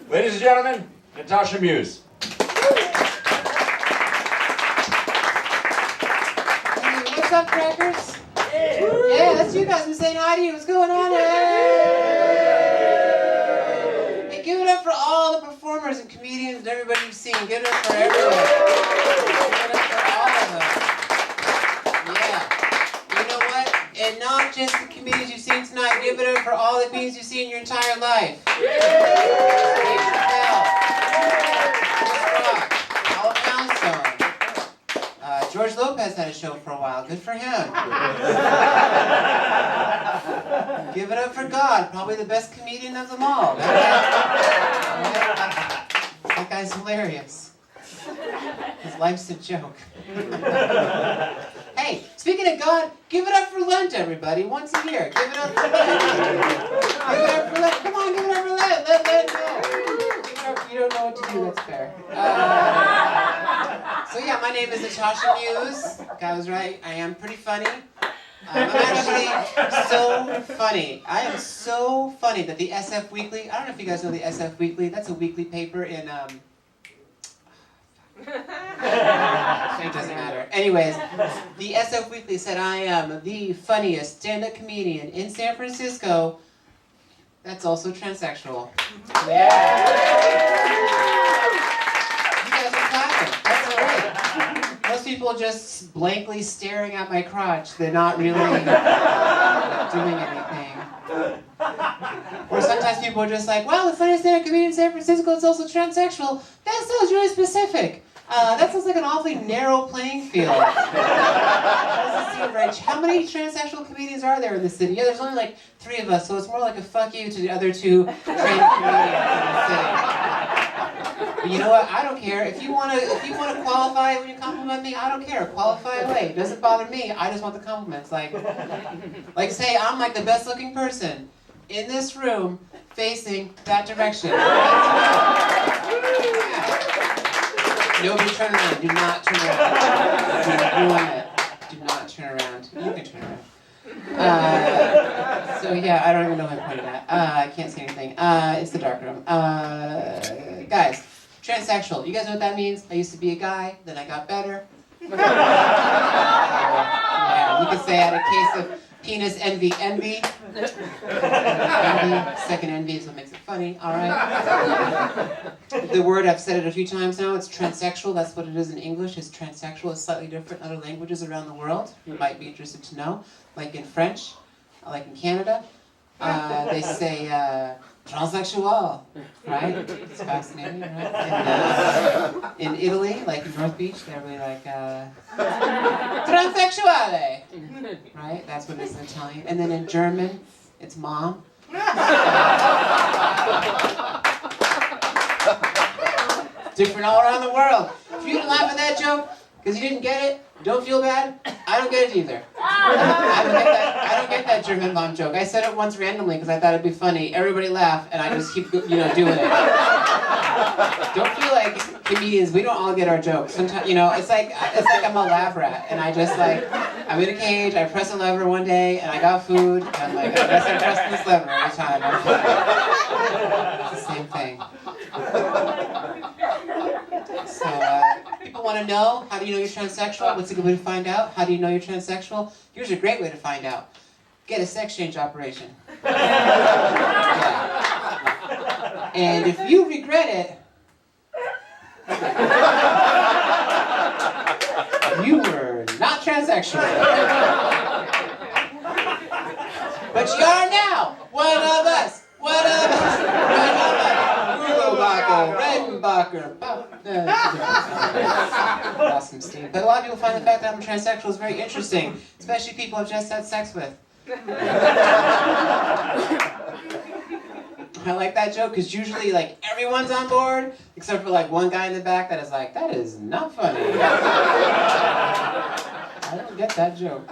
Ladies and gentlemen, Natasha Muse. Hey, what's up, crackers? Yeah, that's you guys. I'm saying hi to you. What's going on? Hey, give it up for all the performers and comedians and everybody you've seen. Give it up for everyone. Give it up for all of them. Yeah. You know what? And not just the comedians you've seen tonight. Give it up for all the comedians you've seen in your entire life. George Lopez had a show for a while. Good for him. Give it up for God, probably the best comedian of them all. That guy's hilarious. His life's a joke. Hey, speaking of God, give it up for Lent, everybody. Once a year. Give it up for Lent. Give it up for Lent. Come on, give it up for Lent. Let go. You don't know what to do, that's fair. So yeah, my name is Natasha Muse. I was right, I am pretty funny. I'm actually so funny. I am so funny that the SF Weekly, I don't know if you guys know the SF Weekly, that's a weekly paper in, it doesn't matter. Anyways, the SF Weekly said I am the funniest stand-up comedian in San Francisco that's also transsexual. Yeah. You guys are clapping. That's great. Most people are just blankly staring at my crotch. They're not really doing anything. Or sometimes people are just like, wow, the funniest stand-up comedian in San Francisco is also transsexual. That sounds really specific. That sounds like an awfully narrow playing field. That doesn't seem right. How many transsexual comedians are there in the city? Yeah, there's only like 3 of us, so it's more like a fuck you to the other 2 trans comedians in the city. But you know what? I don't care. If you wanna qualify when you compliment me, I don't care. Qualify away. It doesn't bother me. I just want the compliments. Like say I'm like the best looking person in this room facing that direction. Nobody turn around. Do not turn around. Do not turn around. You can turn around. So yeah, I don't even know who I'm pointing at. I can't see anything. It's the dark room. Guys, transsexual. You guys know what that means? I used to be a guy, then I got better. Yeah, you could say I had a case of penis envy. Second envy is what makes it funny. All right. The word, I've said it a few times now, it's transsexual. That's what it is in English. It's transsexual. It's slightly different in other languages around the world. You might be interested to know. Like in French, like in Canada, they say transsexual, right? It's fascinating, right? And, in Italy, like in North Beach, they're really like transsexuale, right? That's what it is in Italian. And then in German, it's mom. Different all around the world. If you didn't laugh at that joke because you didn't get it, don't feel bad. I don't get it either. I don't get that German mom joke. I said it once randomly because I thought it'd be funny. Everybody laughed, and I just keep doing it. Don't feel like comedians. We don't all get our jokes. Sometimes it's like I'm a lab rat, and I just I'm in a cage. I press a lever one day, and I got food. And I'm like, I guess I press this lever every time. It's the same thing. So, people want to know, how do you know you're transsexual? What's a good way to find out? How do you know you're transsexual? Here's a great way to find out. Get a sex change operation. Yeah. And if you regret it, you were not transsexual. But you are now. One of us. One of us. One of us. Redenbacher. Awesome, Steve. But a lot of people find the fact that I'm transsexual is very interesting, especially people I've just had sex with. I like that joke because usually everyone's on board except for one guy in the back that is like, that is not funny. I don't get that joke.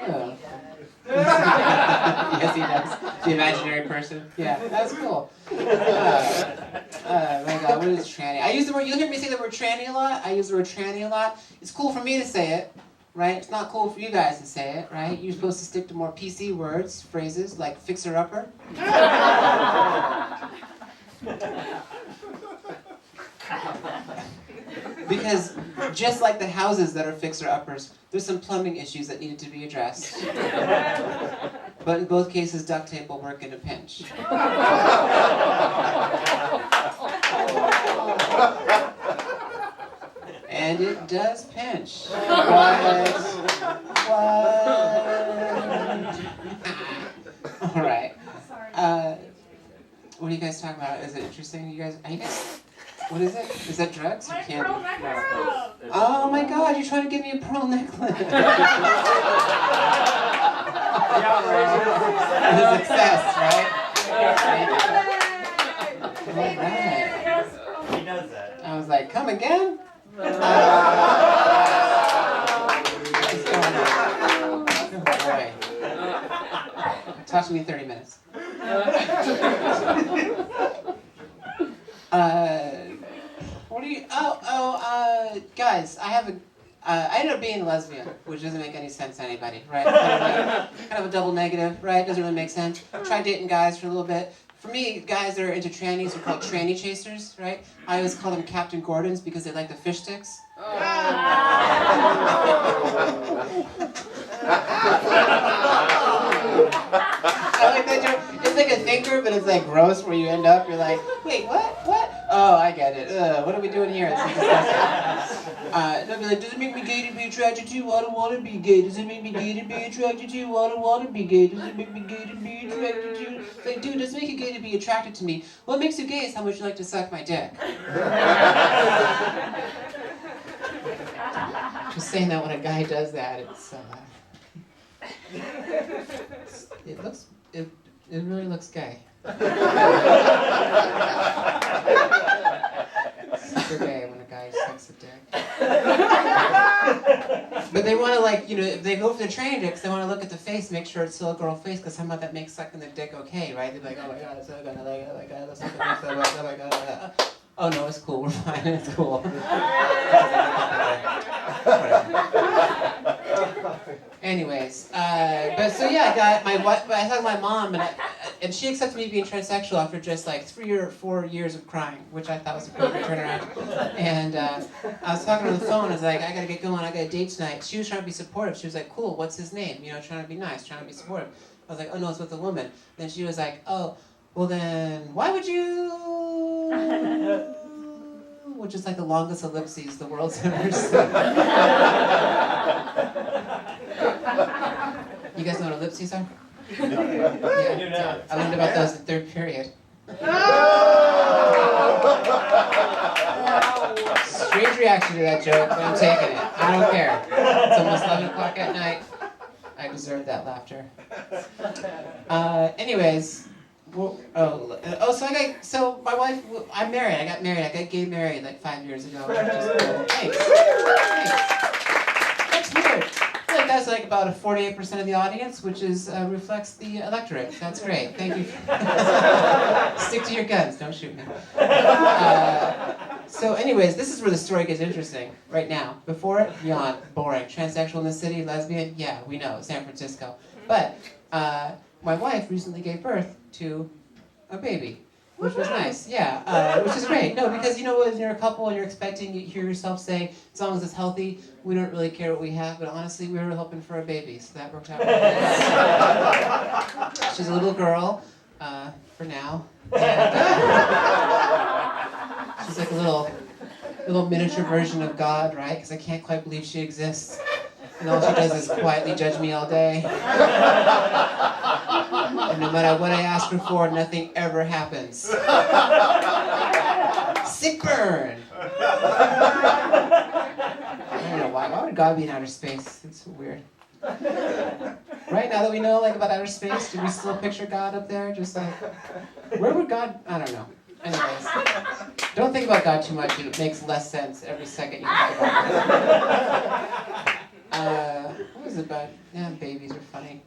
Yeah. Yes, he does. The imaginary person. Yeah, that's cool. My God, what is tranny? I use the word. You'll hear me say the word tranny a lot. I use the word tranny a lot. It's cool for me to say it, right? It's not cool for you guys to say it, right? You're supposed to stick to more PC words, phrases like fixer-upper. just like the houses that are fixer-uppers, there's some plumbing issues that needed to be addressed. But in both cases, duct tape will work in a pinch. And it does pinch. What? All right. What are you guys talking about? Is it interesting? Are you guys? What is it? Is that drugs? My pearl necklace. Oh my God! You're trying to give me a pearl necklace. It's a success, right? All right. He knows that. I was like, come again? What's going on? Oh boy. Talk to me 30 minutes. What are you? Guys, I ended up being a lesbian, which doesn't make any sense to anybody, right? Kind of a double negative, right? Doesn't really make sense. Tried dating guys for a little bit. For me, guys that are into trannies are called tranny chasers, right? I always call them Captain Gordons because they like the fish sticks. I like that joke. It's like a thinker, but it's like gross where you end up, you're like, wait, what? Oh, I get it. What are we doing here? It's disgusting. They'll be like, does it make me gay to be attracted to you? I don't want to be gay. Does it make me gay to be attracted to you? I don't want to be gay. Does it make me gay to be attracted to you? It's like, dude, does it make you gay to be attracted to me? What makes you gay is how much you like to suck my dick. Just saying that when a guy does that, it really looks gay. Super gay when a guy sucks a dick. But they want to, like, if they go for the training dicks, they want to look at the face, make sure it's still a girl face, because somehow that makes sucking the dick okay, right? They're like, oh my God, it's so good, I like it, oh my God, let's look at this, oh my God, oh no, it's cool, we're fine, it's cool. Anyways, but so yeah, I got my wife. I talked to my mom, and she accepted me being transsexual after just like 3 or 4 years of crying, which I thought was a pretty good turnaround. And I was talking on the phone. I was like, I gotta get going. I got a date tonight. She was trying to be supportive. She was like, cool. What's his name? Trying to be nice, trying to be supportive. I was like, oh no, it's with a woman. Then she was like, oh, well then, why would you? Which is like the longest ellipses the world's ever seen. You guys know what ellipses are? Yeah. I learned about those in third period. Strange reaction to that joke, but I'm taking it. I don't care. It's almost 11 o'clock at night. I deserve that laughter. Anyways. So my wife, I'm married. I got gay married like 5 years ago. Thanks. That's weird. I feel like that's like about 48% of the audience, which reflects the electorate. That's great. Thank you. Stick to your guns. Don't shoot me. So anyways, this is where the story gets interesting. Right now. Before it, yawn, boring. Transsexual in the city, lesbian, yeah, we know, San Francisco. But my wife recently gave birth to a baby, which was nice, yeah, which is great. No, because when you're a couple and you're expecting, you hear yourself say, as long as it's healthy, we don't really care what we have, but honestly, we were hoping for a baby, so that worked out really well. She's a little girl, for now, and she's like a little miniature version of God, right? Because I can't quite believe she exists. And all she does is quietly judge me all day. And no matter what I ask her for, nothing ever happens. Sick burn! I don't know why. Why would God be in outer space? It's so weird. Right now that we know about outer space, do we still picture God up there? Just like, where would God? I don't know. Anyways, don't think about God too much. It makes less sense every second you think about it. What was it about? Yeah, babies are funny.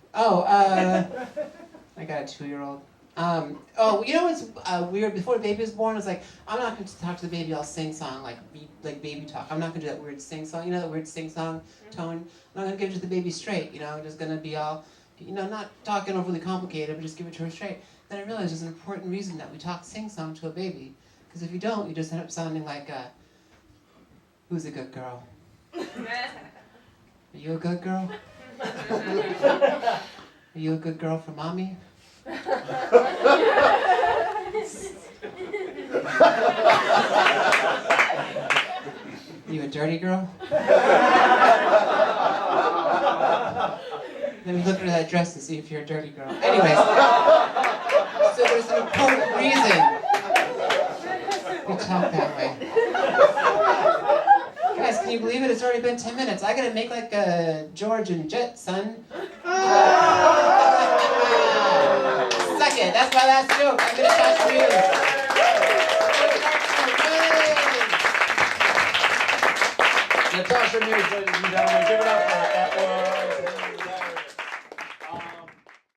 I got a 2-year-old. What's weird? Before the baby was born, I was like, I'm not going to talk to the baby. I'll sing song like baby talk. I'm not going to do that weird sing song. That weird sing song tone. I'm not going to give it to the baby straight. I'm just going to be all, not talking overly complicated, but just give it to her straight. Then I realized there's an important reason that we talk sing song to a baby, because if you don't, you just end up sounding like who's a good girl? Are you a good girl? Are you a good girl for mommy? You a dirty girl? Let me look under that dress and see if you're a dirty girl. Anyways, so there's an important reason we talk that way. Guys, can you believe it? It's already been 10 minutes. I gotta make like a George and Jet, son. Suck it. That's my last joke. I'm Natasha Muse. Natasha Muse, ladies and gentlemen, give it up for Edward.